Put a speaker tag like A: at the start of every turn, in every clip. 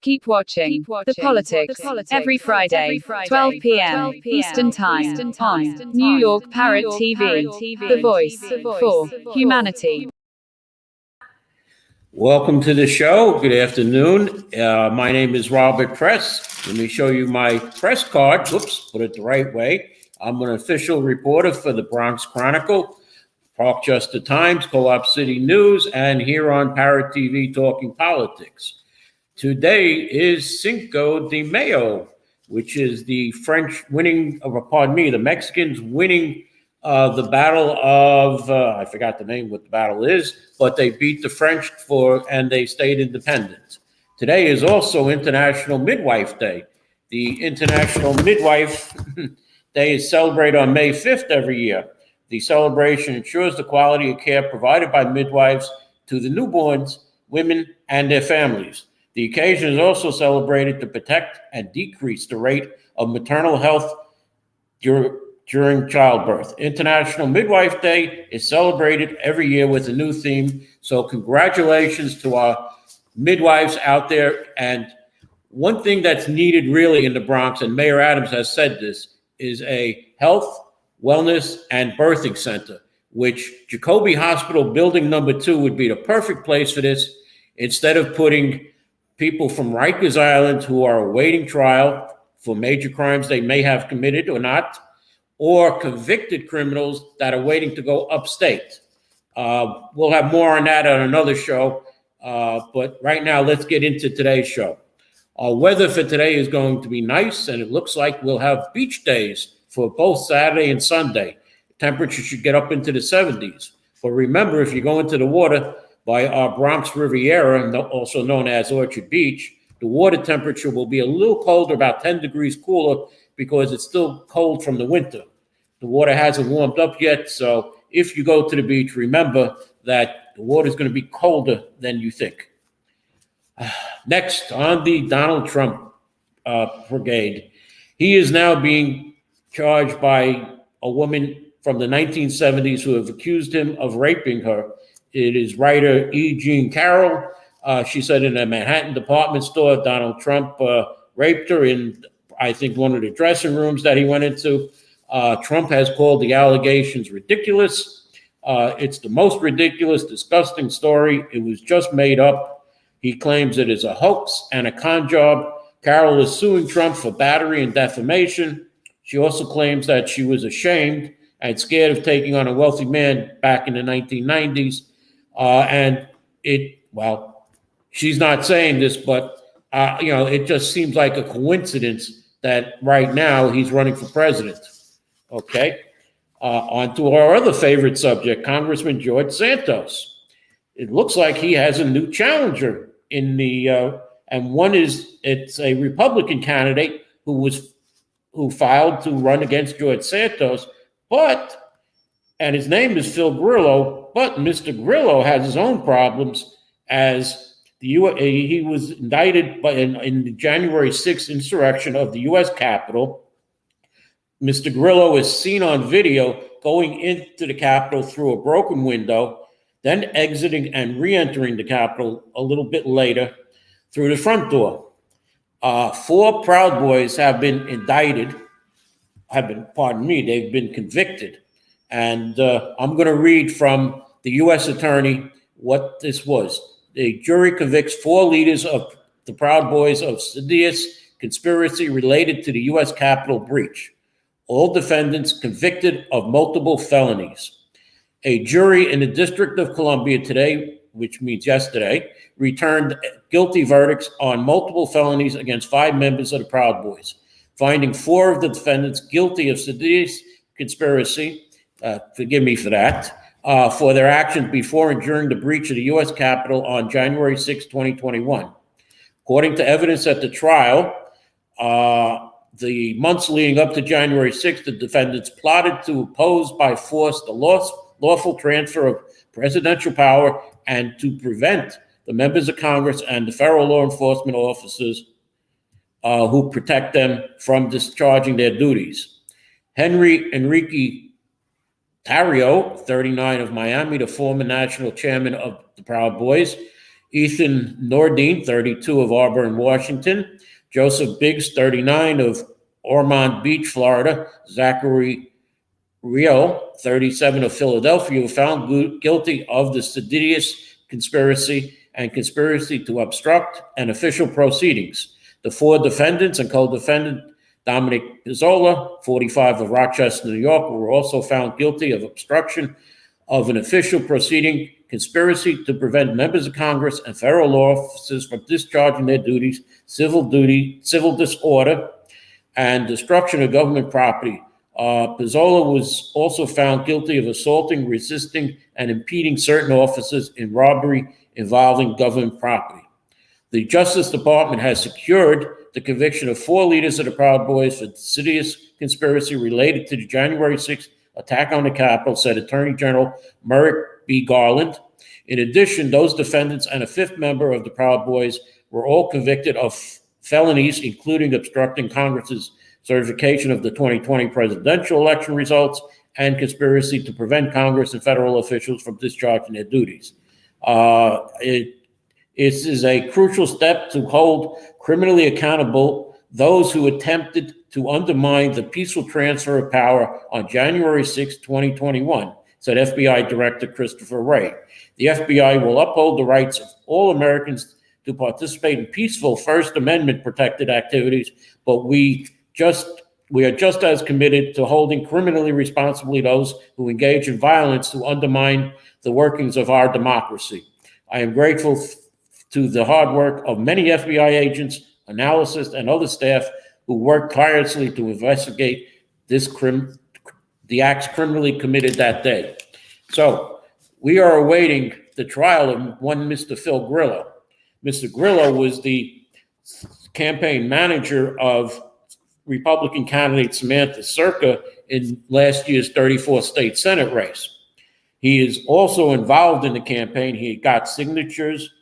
A: Keep watching The Politics every Friday, 12 p.m. Eastern Time on New York Parrot TV, the voice for humanity.
B: Welcome to the show. Good afternoon. My name is Robert Press. Let me show you my press card. Whoops, put it the right way. I'm an official reporter for the Bronx Chronicle, Parkchester Times, Co-op City News, and here on Parrot TV talking politics. Today is Cinco de Mayo, which is the French winning, the Mexicans winning the battle of, I forgot the name what the battle is, but they beat the French and they stayed independent. Today is also International Midwife Day. The International Midwife Day is celebrated on May 5th every year. The celebration ensures the quality of care provided by midwives to the newborns, women, and their families. The occasion is also celebrated to protect and decrease the rate of maternal health during childbirth. International Midwife Day is celebrated every year with a new theme. So congratulations to our midwives out there. And one thing that's needed really in the Bronx, and Mayor Adams has said this, is a health, wellness, and birthing center, which Jacoby Hospital Building Number 2 would be the perfect place for this. Instead of putting people from Rikers Island who are awaiting trial for major crimes they may have committed or not, or convicted criminals that are waiting to go upstate. We'll have more on that on another show, but right now let's get into today's show. Our weather for today is going to be nice, and it looks like we'll have beach days for both Saturday and Sunday. Temperature should get up into the 70s. But remember, if you go into the water by our Bronx Riviera, also known as Orchard Beach, the water temperature will be a little colder, about 10 degrees cooler, because it's still cold from the winter. The water hasn't warmed up yet, so if you go to the beach, remember that the water is going to be colder than you think. Next, on the Donald Trump brigade, he is now being charged by a woman from the 1970s who have accused him of raping her. It is writer E. Jean Carroll. She said in a Manhattan department store, Donald Trump raped her in, I think, one of the dressing rooms that he went into. Trump has called the allegations ridiculous. It's the most ridiculous, disgusting story. It was just made up. He claims it is a hoax and a con job. Carroll is suing Trump for battery and defamation. She also claims that she was ashamed and scared of taking on a wealthy man back in the 1990s. She's not saying this, but, it just seems like a coincidence that right now he's running for president. Okay. On to our other favorite subject, Congressman George Santos. It looks like he has a new challenger in it's a Republican candidate who filed to run against George Santos, and his name is Phil Grillo, but Mr. Grillo has his own problems as he was indicted in the January 6th insurrection of the U.S. Capitol. Mr. Grillo is seen on video going into the Capitol through a broken window, then exiting and re-entering the Capitol a little bit later through the front door. 4 Proud Boys have been indicted, they've been convicted. And I'm going to read from the U.S. Attorney what this was. The jury convicts 4 leaders of the Proud Boys of seditious conspiracy related to the U.S. Capitol breach. All defendants convicted of multiple felonies. A jury in the District of Columbia today, which means yesterday, returned guilty verdicts on multiple felonies against 5 members of the Proud Boys, finding 4 of the defendants guilty of seditious conspiracy, forgive me for that, for their actions before and during the breach of the U.S. Capitol on January 6, 2021. According to evidence at the trial, the months leading up to January 6th, the defendants plotted to oppose by force the lawful transfer of presidential power and to prevent the members of Congress and the federal law enforcement officers who protect them from discharging their duties. Enrique Tarrio, 39 of Miami, the former national chairman of the Proud Boys, Ethan Nordine, 32, of Auburn, Washington. Joseph Biggs, 39, of Ormond Beach, Florida. Zachary Rio, 37, of Philadelphia, were found guilty of the seditious conspiracy and conspiracy to obstruct an official proceedings. The 4 defendants and co-defendant Dominic Pizzola, 45, of Rochester, New York, were also found guilty of obstruction of an official proceeding, conspiracy to prevent members of Congress and federal law officers from discharging their duties, civil disorder, and destruction of government property. Pizzola was also found guilty of assaulting, resisting, and impeding certain officers in robbery involving government property. The Justice Department has secured the conviction of 4 leaders of the Proud Boys for insidious conspiracy related to the January 6th attack on the Capitol, said Attorney General Merrick B. Garland. In addition, those defendants and a 5th member of the Proud Boys were all convicted of felonies, including obstructing Congress's certification of the 2020 presidential election results and conspiracy to prevent Congress and federal officials from discharging their duties. It is a crucial step to hold criminally accountable those who attempted to undermine the peaceful transfer of power on January 6, 2021, said FBI Director Christopher Wray. The FBI will uphold the rights of all Americans to participate in peaceful First Amendment protected activities, but we are just as committed to holding criminally responsibly those who engage in violence to undermine the workings of our democracy. I am grateful to the hard work of many FBI agents, analysts, and other staff who worked tirelessly to investigate the acts criminally committed that day. So we are awaiting the trial of one Mr. Phil Grillo. Mr. Grillo was the campaign manager of Republican candidate Samantha Circa in last year's 34th state Senate race. He is also involved in the campaign. He got signatures,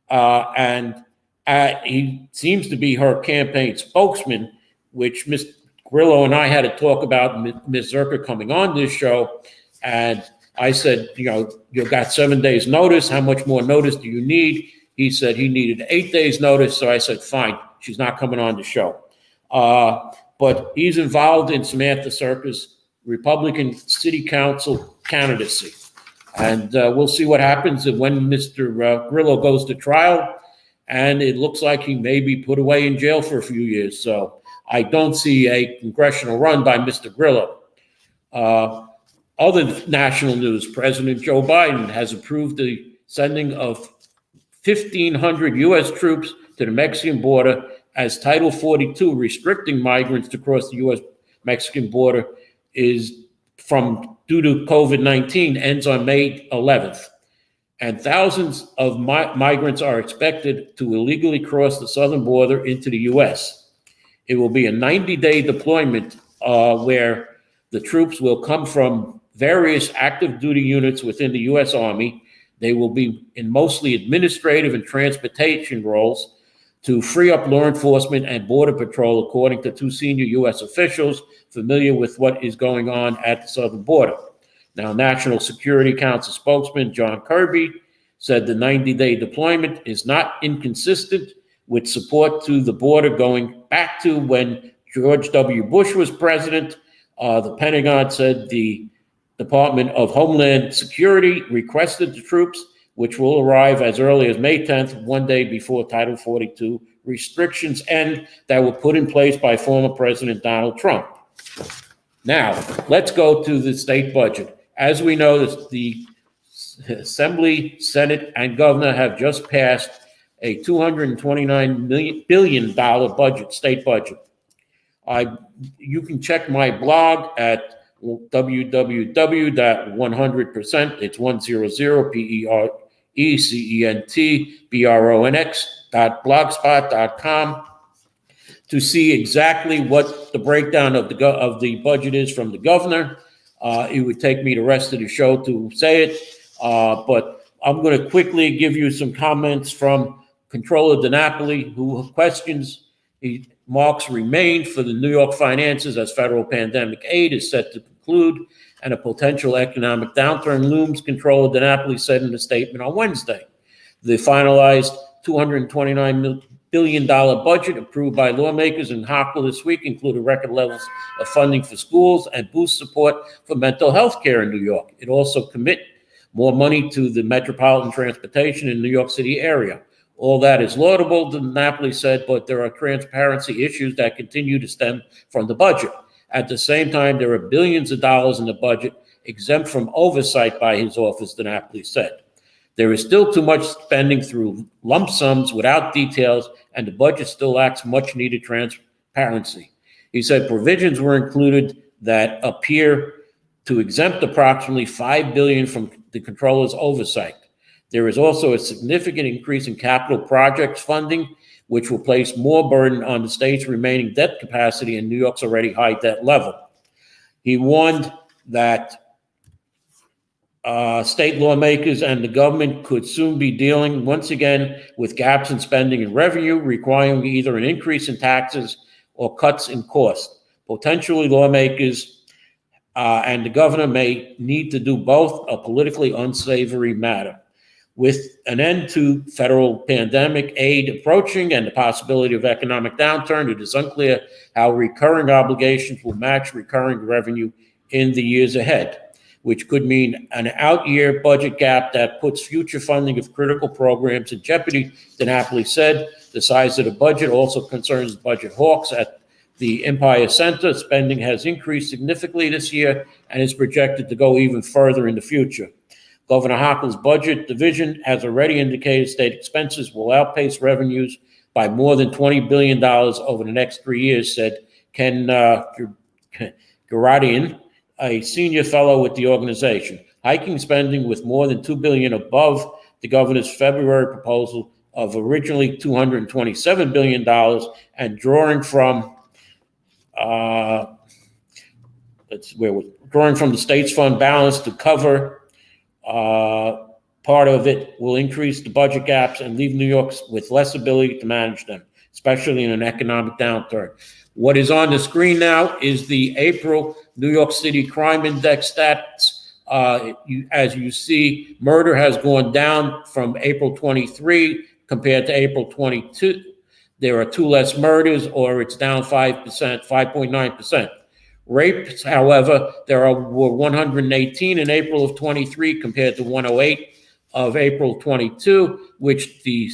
B: and he seems to be her campaign spokesman, which Ms. Grillo and I had to talk about Ms. Zerker coming on this show. And I said, you've got 7 days notice. How much more notice do you need? He said he needed 8 days notice. So I said, fine, she's not coming on the show. But he's involved in Samantha Circa's Republican city council candidacy. And we'll see what happens when Mr. Grillo goes to trial. And it looks like he may be put away in jail for a few years. So I don't see a congressional run by Mr. Grillo. Other national news, President Joe Biden has approved the sending of 1,500 U.S. troops to the Mexican border as Title 42 restricting migrants to cross the U.S.-Mexican border is due to COVID-19 ends on May 11th. And thousands of migrants are expected to illegally cross the southern border into the U.S. It will be a 90-day deployment where the troops will come from various active duty units within the U.S. Army. They will be in mostly administrative and transportation roles to free up law enforcement and border patrol, according to 2 senior U.S. officials familiar with what is going on at the southern border. Now, National Security Council spokesman John Kirby said the 90-day deployment is not inconsistent with support to the border going back to when George W. Bush was president. The Pentagon said the Department of Homeland Security requested the troops, which will arrive as early as May 10th, 1 day before Title 42 restrictions end that were put in place by former President Donald Trump. Now, let's go to the state budget. As we know, the Assembly, Senate, and Governor have just passed a $229 billion budget, state budget. You can check my blog at www.100%, it's 100, PERCENTBRONX.blogspot.com to see exactly what the breakdown of the budget is from the governor. It would take me the rest of the show to say it, but I'm going to quickly give you some comments from Controller DiNapoli, who questions marks remain for the New York finances as federal pandemic aid is set to conclude and a potential economic downturn looms, Controller DiNapoli said in a statement on Wednesday. The finalized $229 billion budget approved by lawmakers in Hochul this week included record levels of funding for schools and boost support for mental health care in New York. It also commit more money to the metropolitan transportation in New York City area. All that is laudable, Napoli said, but there are transparency issues that continue to stem from the budget. At the same time, there are billions of dollars in the budget exempt from oversight by his office, Napoli said. There is still too much spending through lump sums without details, and the budget still lacks much needed transparency. He said provisions were included that appear to exempt approximately $5 billion from the controller's oversight. There is also a significant increase in capital projects funding, which will place more burden on the state's remaining debt capacity in New York's already high debt level. He warned that state lawmakers and the government could soon be dealing once again with gaps in spending and revenue, requiring either an increase in taxes or cuts in cost. Potentially, lawmakers and the governor may need to do both, a politically unsavory matter. With an end to federal pandemic aid approaching and the possibility of economic downturn, it is unclear how recurring obligations will match recurring revenue in the years ahead, which could mean an out-year budget gap that puts future funding of critical programs in jeopardy, Napoli said. The size of the budget also concerns budget hawks at the Empire Center. Spending has increased significantly this year and is projected to go even further in the future. Governor Hochul's budget division has already indicated state expenses will outpace revenues by more than $20 billion over the next 3 years, said Ken Garadian, a senior fellow with the organization, hiking spending with more than $2 billion above the governor's February proposal of originally $227 billion and drawing from the state's fund balance to cover part of it will increase the budget gaps and leave New York with less ability to manage them, especially in an economic downturn. What is on the screen now is the April New York City Crime Index stats. As you see, murder has gone down from April 23 compared to April 22. There are 2 less murders, or it's down 5%, 5.9%. Rapes, however, were 118 in April of 23 compared to 108 of April 22, which the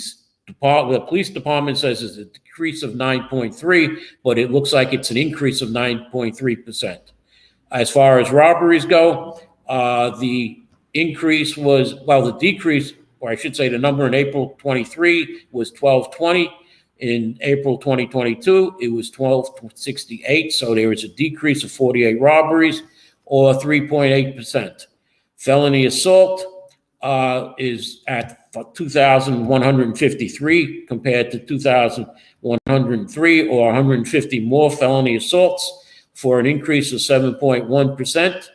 B: police department says is a decrease of 9.3, but it looks like it's an increase of 9.3%. As far as robberies go, the decrease, or I should say the number in April 23 was 1220. In April 2022, it was 1268, so there is a decrease of 48 robberies, or 3.8%. Felony assault is at 2,153 compared to 2,103, or 150 more felony assaults, for an increase of 7.1%.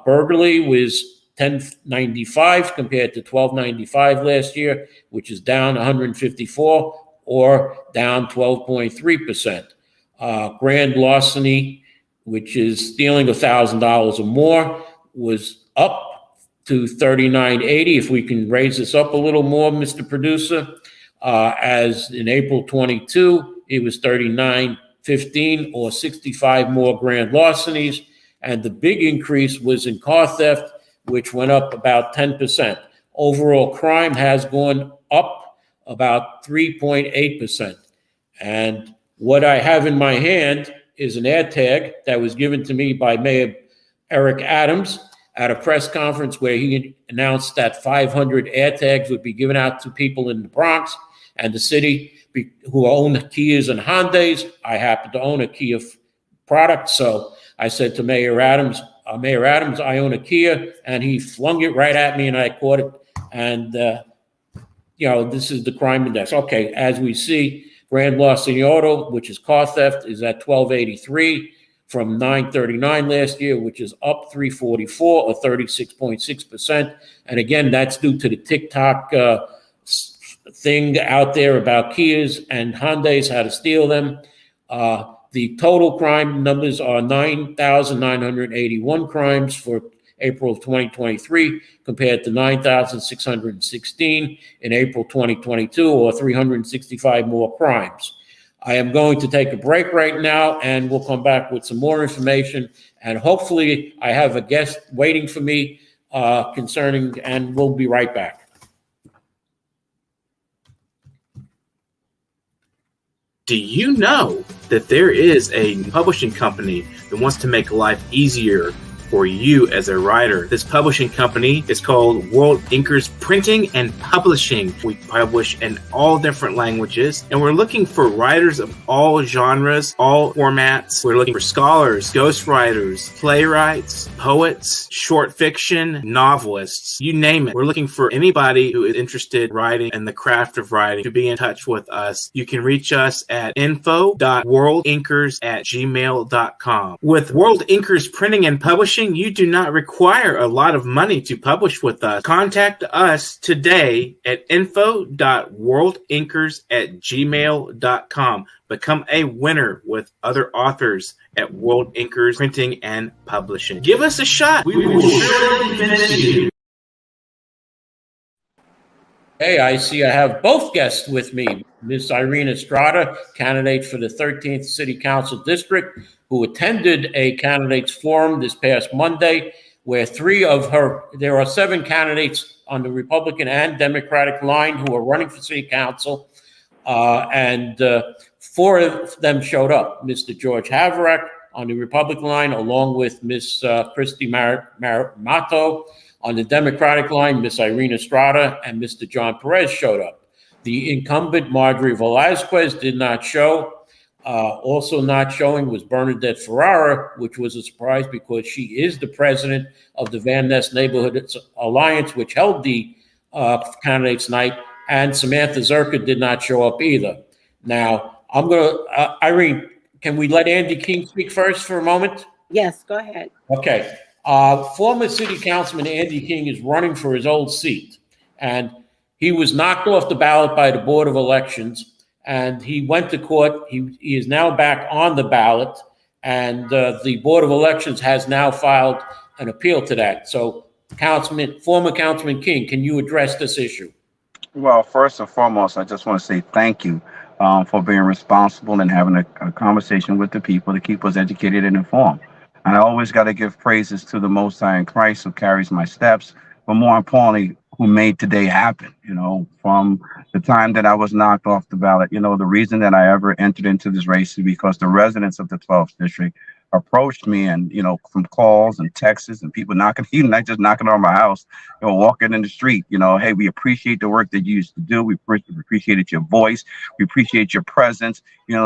B: Burglary was 1095 compared to 1295 last year, which is down 154. Or down 12.3%. Grand larceny, which is stealing $1,000 or more, was up to $39.80. If we can raise this up a little more, Mr. Producer, as in April 22, it was $39.15, or 65 more grand larcenies. And the big increase was in car theft, which went up about 10%. Overall crime has gone up about 3.8%. And what I have in my hand is an ad tag that was given to me by Mayor Eric Adams at a press conference where he announced that 500 ad tags would be given out to people in the Bronx and the city who own Kias and Hyundais. I happen to own a Kia product, so I said to Mayor Adams, I own a Kia, and he flung it right at me, and I caught it, and this is the crime index. Okay, as we see, grand larceny auto, which is car theft, is at 1283 from 939 last year, which is up 344, or 36.6%. And again, that's due to the TikTok thing out there about Kias and Hyundais, how to steal them. The total crime numbers are 9,981 crimes for April of 2023, compared to 9,616 in April 2022, or 365 more crimes. I am going to take a break right now, and we'll come back with some more information. And hopefully I have a guest waiting for me concerning, and we'll be right back.
C: Do you know that there is a publishing company that wants to make life easier for you as a writer? This publishing company is called World Inkers Printing and Publishing. We publish in all different languages, and we're looking for writers of all genres, all formats. We're looking for scholars, ghostwriters, playwrights, poets, short fiction, novelists, you name it. We're looking for anybody who is interested in writing and the craft of writing to be in touch with us. You can reach us at info.worldinkers@gmail.com. With World Inkers Printing and Publishing, you do not require a lot of money to publish with us. Contact us today at info.worldinkers@gmail.com. Become a winner with other authors at World Inkers Printing and Publishing. Give us a shot. We will surely convince you.
B: Hey, I see I have both guests with me. Ms. Irene Estrada, candidate for the 13th City Council District, who attended a candidates forum this past Monday, where there are 7 candidates on the Republican and Democratic line who are running for City Council, and 4 of them showed up. Mr. George Havarack on the Republican line, along with Ms. Christy Mato. On the Democratic line, Ms. Irene Estrada and Mr. John Perez showed up. The incumbent Marjorie Velazquez did not show. Also not showing was Bernadette Ferrara, which was a surprise because she is the president of the Van Ness Neighborhood Alliance, which held the candidates night, and Samantha Zerka did not show up either. Now, I'm going to, Irene, can we let Andy King speak first for a moment?
D: Yes, go ahead.
B: Okay. Former City Councilman Andy King is running for his old seat, and he was knocked off the ballot by the Board of Elections, and he went to court. He is now back on the ballot, and the Board of Elections has now filed an appeal to that. So, former Councilman King, can you address this issue?
E: Well, first and foremost, I just want to say thank you for being responsible and having a conversation with the people to keep us educated and informed. And I always got to give praises to the Most High in Christ who carries my steps, but more importantly, who made today happen. From the time that I was knocked off the ballot, the reason that I ever entered into this race is because the residents of the 12th district approached me, and from calls and texts and people knocking, even not just knocking on my house, walking in the street, hey, we appreciate the work that you used to do. We appreciated your voice. We appreciate your presence,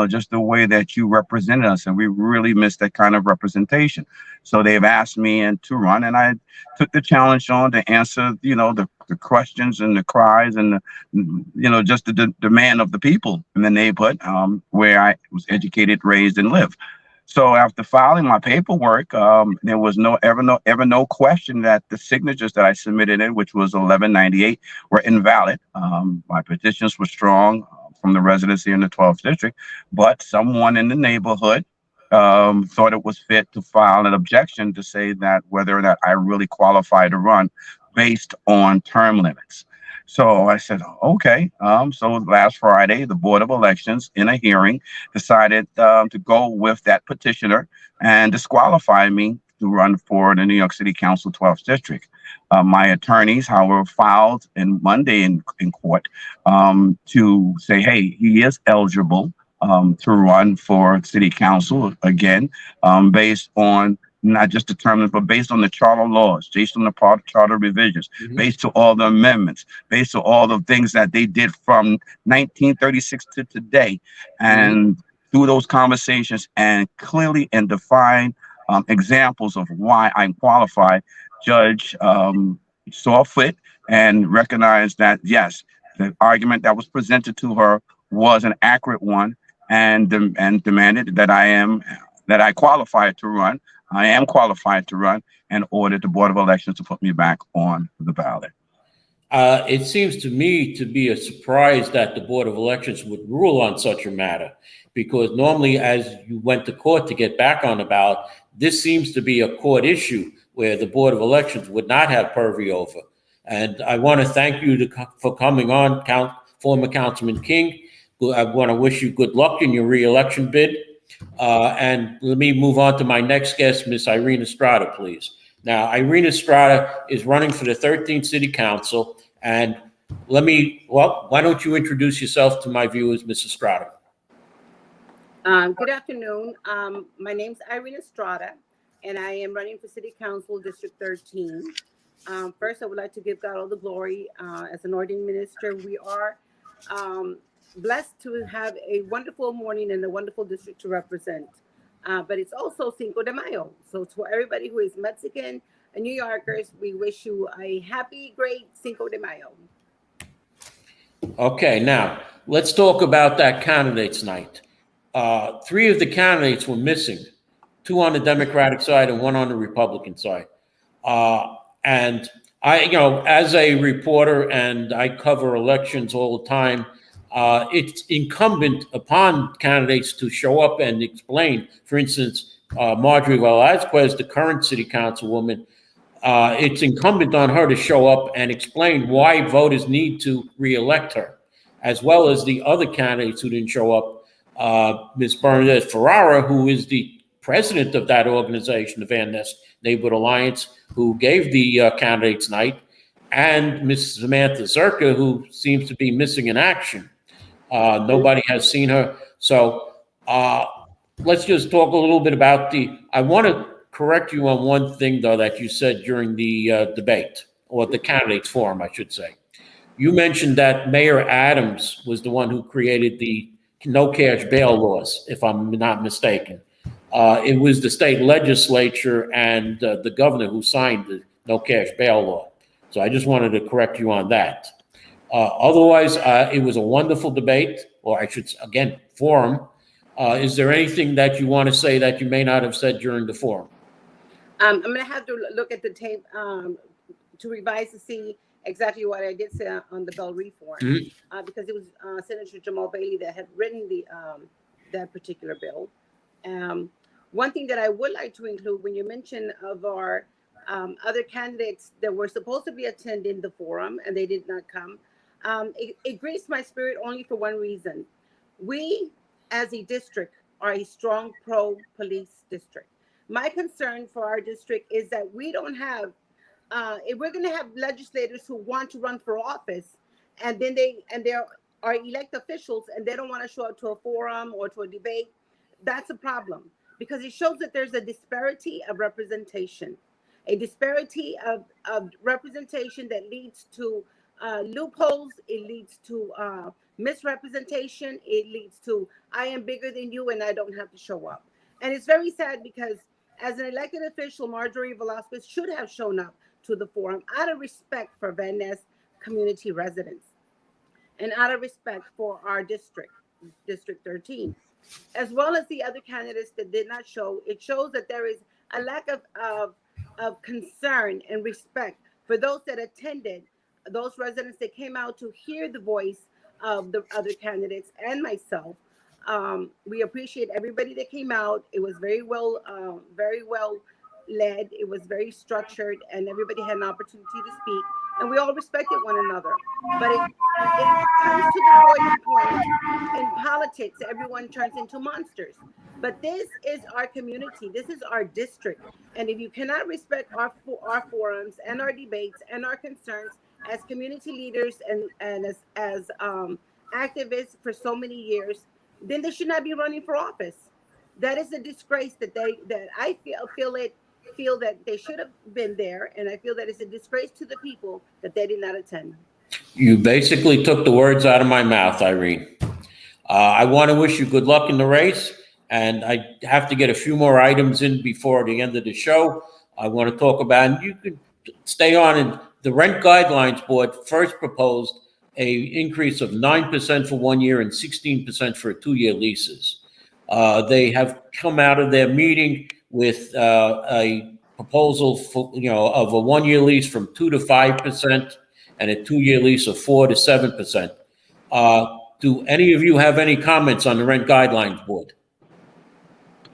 E: just the way that you represented us. And we really miss that kind of representation. So they've asked me to run, and I took the challenge on to answer, the questions and the cries and just the demand of the people in the neighborhood where I was educated, raised, and lived. So after filing my paperwork, there was no question that the signatures that I submitted in, which was 1198, were invalid. My petitions were strong from the residents here in the 12th district, but someone in the neighborhood thought it was fit to file an objection to say that whether or not I really qualify to run based on term limits. So I said, okay. So last Friday, the Board of Elections, in a hearing, decided to go with that petitioner and disqualify me to run for the New York City Council 12th District. My attorneys, however, filed Monday in court to say, hey, he is eligible to run for City Council again, based on not just the term, but based on the charter laws, based on the charter revisions, based on all the amendments, based on all the things that they did from 1936 to today. And through those conversations and clearly and defined examples of why I'm qualified, Judge saw fit and recognized that, yes, the argument that was presented to her was an accurate one, and demanded that I qualified to run. I am qualified to run, and ordered the Board of Elections to put me back on the ballot.
B: It seems to me to be a surprise that the Board of Elections would rule on such a matter, because normally as you went to court to get back on the ballot, this seems to be a court issue where the Board of Elections would not have purview over. And I want to thank you for coming on, former Councilman King. I want to wish you good luck in your re-election bid. And let me move on to my next guest, Ms. Irene Estrada, please. Now, Irene Estrada is running for the 13th City Council. And why don't you introduce yourself to my viewers, Ms. Estrada?
D: Good afternoon. My name's Irene Estrada, and I am running for City Council District 13. First, I would like to give God all the glory. As an ordained minister, we are blessed to have a wonderful morning and a wonderful district to represent. But it's also Cinco de Mayo. So to everybody who is Mexican and New Yorkers, we wish you a happy, great Cinco de Mayo.
B: Okay, now let's talk about that candidates night. 3 of the candidates were missing, 2 on the Democratic side and 1 on the Republican side. And I, as a reporter, and I cover elections all the time, it's incumbent upon candidates to show up and explain. For instance, Marjorie Velazquez, the current city councilwoman, it's incumbent on her to show up and explain why voters need to reelect her, as well as the other candidates who didn't show up. Ms. Bernadette Ferrara, who is the president of that organization, the Van Ness Neighborhood Alliance, who gave the candidates night, and Ms. Samantha Zerka, who seems to be missing in action. Nobody has seen her. So let's just talk a little bit about I want to correct you on one thing, though, that you said during the debate, or the candidates forum, I should say. You mentioned that Mayor Adams was the one who created the no cash bail laws, if I'm not mistaken. It was the state legislature and the governor who signed the no cash bail law. So I just wanted to correct you on that. Otherwise, it was a wonderful debate, or I should, again, forum. Is there anything that you want to say that you may not have said during the forum?
D: I'm going to have to look at the tape to revise to see exactly what I did say on the bail reform, because it was Senator Jamal Bailey that had written that particular bill. One thing that I would like to include when you mention of our other candidates that were supposed to be attending the forum and they did not come, it grieves my spirit only for one reason. We, as a district, are a strong pro-police district. My concern for our district is that we don't have, if we're going to have legislators who want to run for office, and then there are elected officials and they don't want to show up to a forum or to a debate, that's a problem, because it shows that there's a disparity of representation, a disparity of representation that leads to loopholes. It leads to misrepresentation. It leads to I am bigger than you and I don't have to show up. And it's very sad because as an elected official, Marjorie Velazquez should have shown up to the forum out of respect for Van Ness community residents and out of respect for our district, District 13, as well as the other candidates that did not show. It shows that there is a lack of concern and respect for those that attended, those residents that came out to hear the voice of the other candidates and myself. We appreciate everybody that came out. It was very well led. It was very structured, and everybody had an opportunity to speak, and we all respected one another. But it comes to the boiling point in politics. Everyone turns into monsters. But this is our community. This is our district. And if you cannot respect our forums and our debates and our concerns as community leaders and as activists for so many years, then they should not be running for office. That is a disgrace that I feel that they should have been there, and I feel that it's a disgrace to the people that they did not attend.
B: You basically took the words out of my mouth, Irene. I want to wish you good luck in the race, and I have to get a few more items in before the end of the show. I want to talk about, and you could stay on, and the Rent Guidelines Board first proposed an increase of 9% for 1 year and 16% for 2-year leases. They have come out of their meeting with a proposal for, of a 1-year lease from 2 to 5% and a 2-year lease of 4 to 7%. Do any of you have any comments on the Rent Guidelines Board?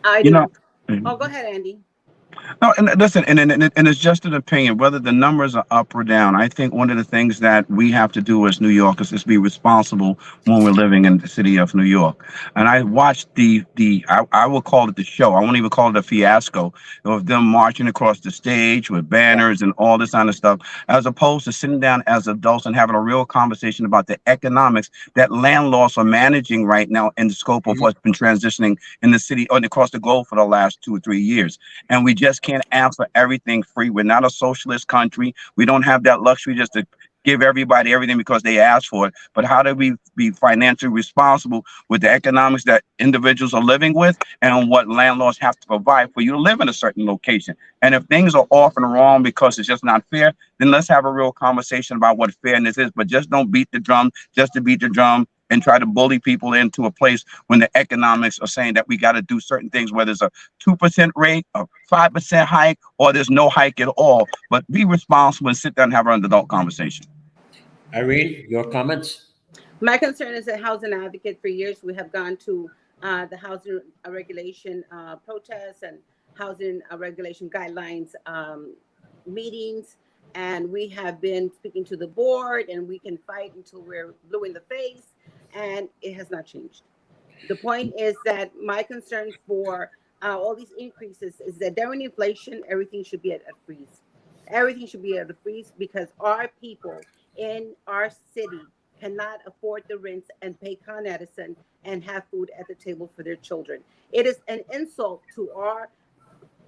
D: I do. Oh, go ahead, Andy.
E: No, and listen, and it's just an opinion, whether the numbers are up or down. I think one of the things that we have to do as New Yorkers is be responsible when we're living in the city of New York. And I watched I will call it the show. I won't even call it a fiasco of them marching across the stage with banners and all this kind of stuff, as opposed to sitting down as adults and having a real conversation about the economics that landlords are managing right now in the scope of what's been transitioning in the city or across the globe for the last 2 or 3 years. And we just can't ask for everything free. We're not a socialist country. We don't have that luxury just to give everybody everything because they asked for it. But how do we be financially responsible with the economics that individuals are living with and what landlords have to provide for you to live in a certain location? And if things are off and wrong because it's just not fair, then let's have a real conversation about what fairness is. But just don't beat the drum just to beat the drum and try to bully people into a place when the economics are saying that we got to do certain things, whether it's a 2% rate, a 5% hike, or there's no hike at all. But be responsible and sit down and have an adult conversation.
B: Irene, your comments?
D: My concern is a housing advocate. For years, we have gone to the housing regulation protests and housing regulation guidelines meetings, and we have been speaking to the board, and we can fight until we're blue in the face, and it has not changed. The point is that my concern for all these increases is that during inflation, everything should be at a freeze. Everything should be at a freeze because our people in our city cannot afford the rents and pay Con Edison and have food at the table for their children. It is an insult to our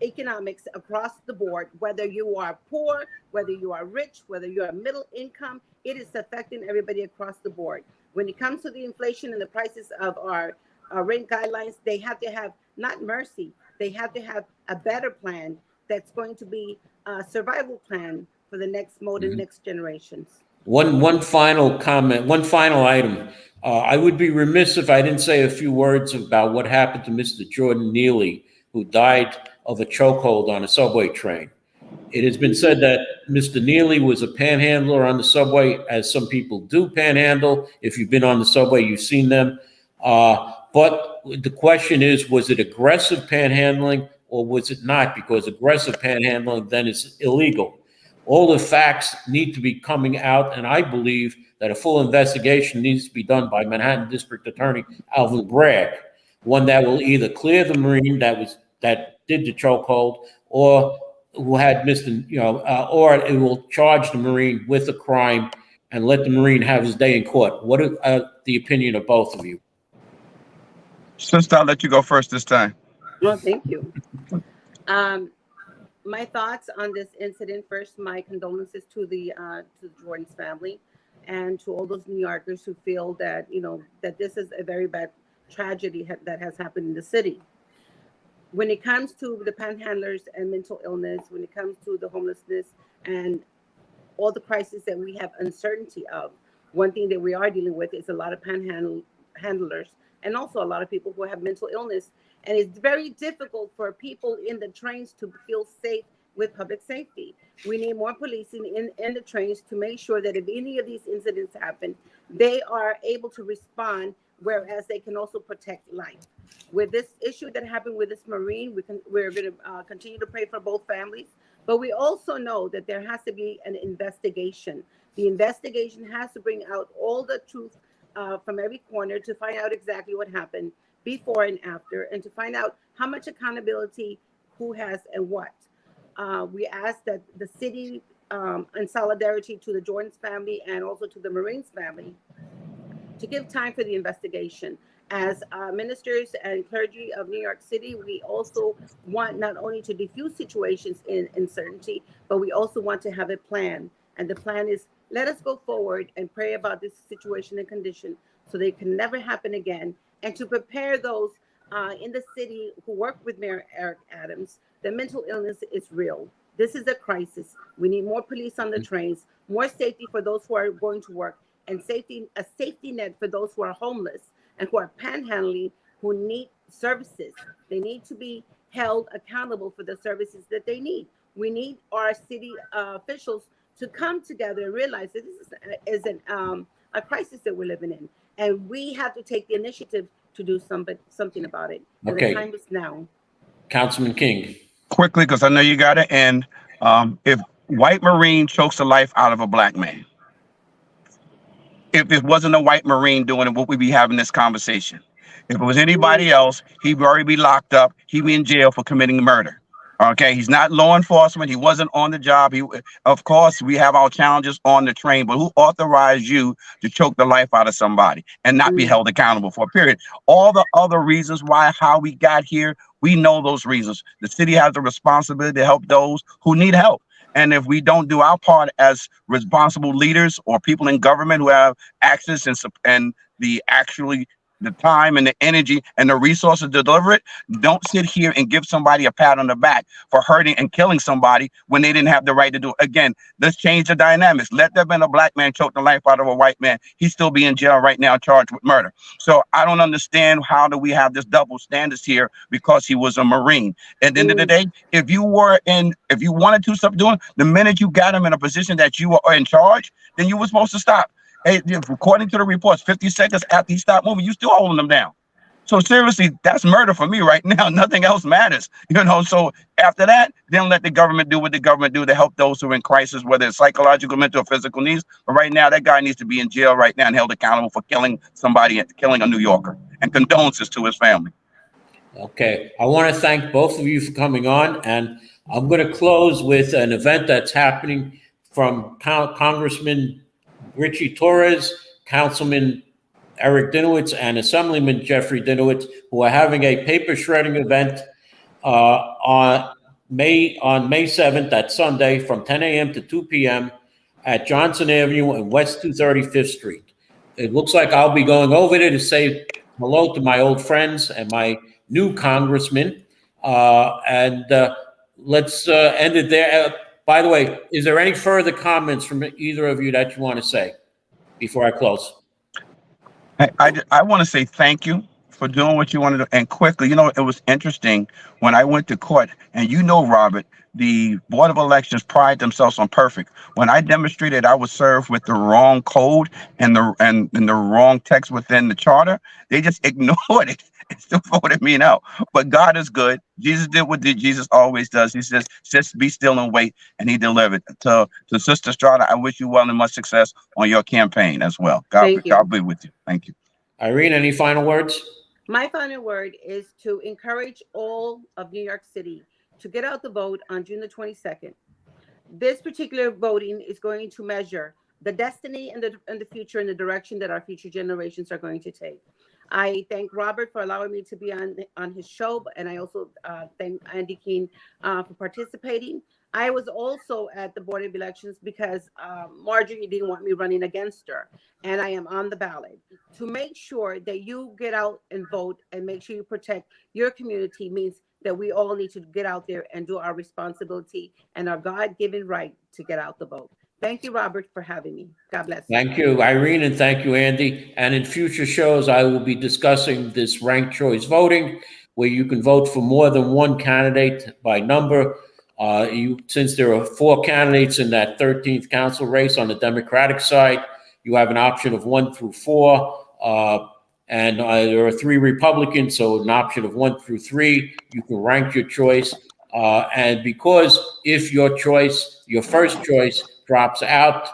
D: economics across the board, whether you are poor, whether you are rich, whether you are middle income, it is affecting everybody across the board. When it comes to the inflation and the prices of our rent guidelines, they have to have not mercy, they have to have a better plan that's going to be a survival plan for the next mode and next generations.
B: One final comment, one final item. I would be remiss if I didn't say a few words about what happened to Mr. Jordan Neely, who died of a chokehold on a subway train. It has been said that Mr. Neely was a panhandler on the subway, as some people do panhandle. If you've been on the subway, you've seen them. But the question is, was it aggressive panhandling or was it not? Because aggressive panhandling then is illegal. All the facts need to be coming out, and I believe that a full investigation needs to be done by Manhattan District Attorney Alvin Bragg, one that will either clear the Marine that did the chokehold, or who had or it will charge the Marine with a crime and let the Marine have his day in court. What is the opinion of both of you?
E: Sister, I'll let you go first this time.
D: Well, thank you. My thoughts on this incident. First, my condolences to the Jordan's family and to all those New Yorkers who feel that, that this is a very bad tragedy that has happened in the city. When it comes to the panhandlers and mental illness, when it comes to the homelessness and all the crises that we have uncertainty of, one thing that we are dealing with is a lot of panhandlers and also a lot of people who have mental illness. And it's very difficult for people in the trains to feel safe with public safety. We need more policing in the trains to make sure that if any of these incidents happen, they are able to respond, whereas they can also protect life. With this issue that happened with this Marine, we're going to continue to pray for both families. But we also know that there has to be an investigation. The investigation has to bring out all the truth from every corner to find out exactly what happened before and after, and to find out how much accountability, who has and what. We ask that the city, in solidarity to the Jordan's family and also to the Marines family, to give time for the investigation. As ministers and clergy of New York City, we also want not only to diffuse situations in uncertainty, but we also want to have a plan. And the plan is, let us go forward and pray about this situation and condition so they can never happen again. And to prepare those in the city who work with Mayor Eric Adams, the mental illness is real. This is a crisis. We need more police on the trains, more safety for those who are going to work, and a safety net for those who are homeless and who are panhandling, who need services. They need to be held accountable for the services that they need. We need our city officials to come together and realize that this is a crisis that we're living in. And we have to take the initiative to do something about it. And
B: Okay.
D: the time is now.
B: Councilman King.
E: quickly, because I know you got to end. If white Marine chokes the life out of a black man, if it wasn't a white Marine doing it, would we be having this conversation? If it was anybody else, he'd already be locked up. He'd be in jail for committing murder. Okay, he's not law enforcement. He wasn't on the job. Of course, we have our challenges on the train, but who authorized you to choke the life out of somebody and not be held accountable for? Period. All the other reasons why, how we got here, we know those reasons. The city has a responsibility to help those who need help. And if we don't do our part as responsible leaders or people in government who have access and the time and the energy and the resources to deliver it, don't sit here and give somebody a pat on the back for hurting and killing somebody when they didn't have the right to do it. Again, let's change the dynamics. Let there have been a black man choke the life out of a white man. He's still be in jail right now, charged with murder. So I don't understand how do we have this double standards here because he was a Marine. At the end of the day, if you wanted to stop doing, the minute you got him in a position that you were in charge, then you were supposed to stop. Hey, according to the reports, 50 seconds after he stopped moving, you still holding them down. So seriously, that's murder for me right now. Nothing else matters, So after that, then let the government do what the government do to help those who are in crisis, whether it's psychological, mental, or physical needs. But right now, that guy needs to be in jail right now and held accountable for killing somebody, killing a New Yorker. And condolences to his family.
B: Okay, I want to thank both of you for coming on, and I'm going to close with an event that's happening from Congressman Richie Torres, Councilman Eric Dinowitz, and Assemblyman Jeffrey Dinowitz, who are having a paper shredding event on May 7th, that Sunday, from 10 a.m. to 2 p.m. at Johnson Avenue and West 235th Street. It looks like I'll be going over there to say hello to my old friends and my new congressman. Let's end it there. By the way, is there any further comments from either of you that you want to say before I close?
E: I want to say thank you for doing what you wanted to. And quickly, it was interesting when I went to court, and Robert, the Board of Elections pride themselves on perfect. When I demonstrated I was served with the wrong code and the wrong text within the charter, they just ignored it and still voted me out. But God is good. Jesus did what Jesus always does. He says, just be still and wait, and he delivered. To Sister Strada, I wish you well and much success on your campaign as well. God be with you. Thank you.
B: Irene, any final words?
D: My final word is to encourage all of New York City to get out the vote on June the 22nd. This particular voting is going to measure the destiny and the future and the direction that our future generations are going to take. I thank Robert for allowing me to be on his show, and I also thank Andy King for participating. I was also at the Board of Elections because Marjorie didn't want me running against her, and I am on the ballot. To make sure that you get out and vote and make sure you protect your community means that we all need to get out there and do our responsibility and our God-given right to get out the vote. Thank you, Robert, for having me. God bless.
B: Thank you, Irene, and thank you, Andy. And in future shows, I will be discussing this ranked choice voting, where you can vote for more than one candidate by number. Since there are 4 candidates in that 13th council race on the Democratic side, you have an option of 1 through 4. And there are 3 Republicans, so an option of 1 through 3. You can rank your choice. And because if your first choice drops out,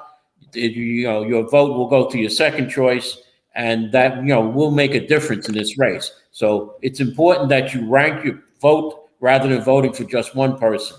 B: your vote will go to your second choice, and that will make a difference in this race. So it's important that you rank your vote rather than voting for just one person.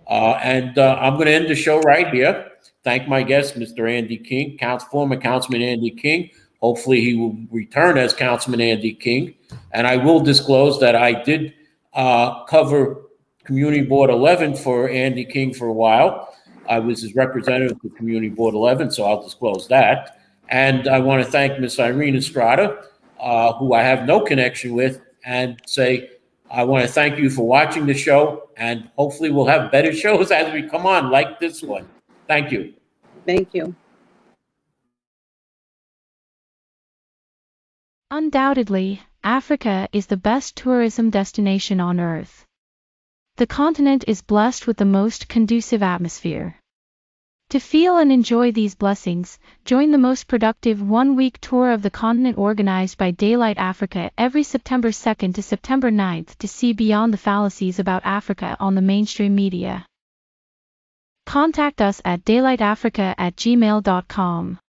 B: I'm going to end the show right here. Thank my guest, Mr. Andy King, former Councilman Andy King. Hopefully he will return as Councilman Andy King. And I will disclose that I did cover Community Board 11 for Andy King for a while. I was his representative to Community Board 11, so I'll disclose that. And I want to thank Miss Irene Estrada, who I have no connection with, and say I want to thank you for watching the show, and hopefully we'll have better shows as we come on, like this one. Thank you.
D: Thank you.
F: Undoubtedly, Africa is the best tourism destination on Earth. The continent is blessed with the most conducive atmosphere. To feel and enjoy these blessings, join the most productive one-week tour of the continent organized by Daylight Africa every September 2nd to September 9th to see beyond the fallacies about Africa on the mainstream media. Contact us at daylightafrica@gmail.com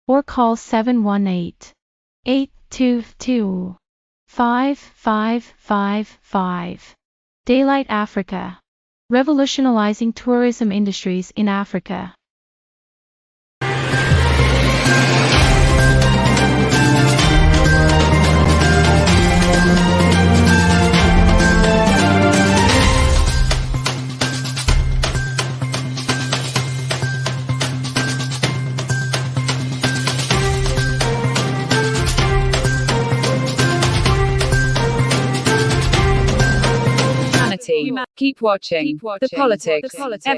F: or call 718-822-5555. Daylight Africa. Revolutionizing tourism industries in Africa.
A: Keep watching The Politics.